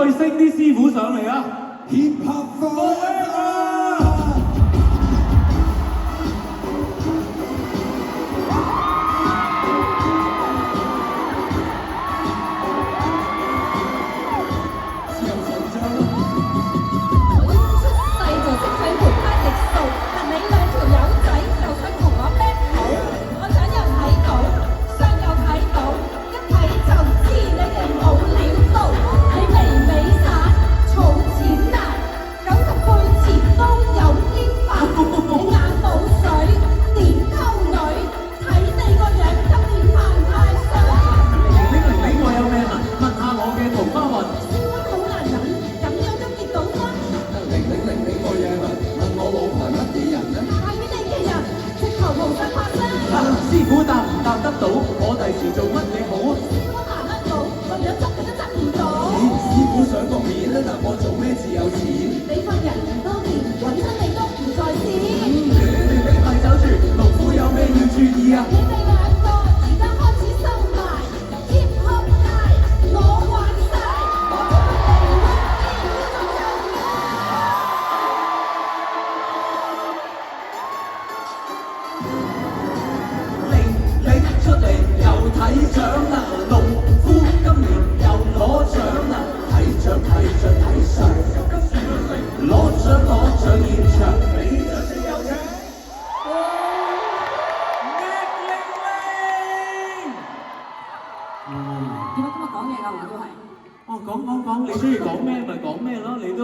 升啲師傅上嚟啊 Hip Hop Forever！自由神像啦！我一出世就識唱盤派直數，但你兩條友仔就想同我 battle，我想又睇到，傷又睇到，一睇就知你哋冇料到，你微微散，儲錢難，90倍前都有啲煩，你眼冇水，點溝女？睇你個樣今年犯太歲。玲，我有咩問下我嘅桃花運。燒溫好難忍，咁樣都結到婚。你個嘢問我老婆乜嘢人呢？派俾你嘅人，直頭無心發聲。師傅答唔答得到？我第時做乜嘢好？師傅行得到，個樣執佢都執唔到。師傅上個面啦，但我做咩至有錢？你份人多年，揾親你都唔在線。你快走住，農夫有咩要注意啊？你哋兩個而家開始收埋，hip hop 界我玩晒，我出嚟揾啲仲有咩？你出嚟又睇獎啦，農夫今年又攞獎啦，睇獎攞獎現場，俾掌聲有請。點解今日講嘢㗎？我都係。哦，講，你中意講咩咪講咩咯，你都。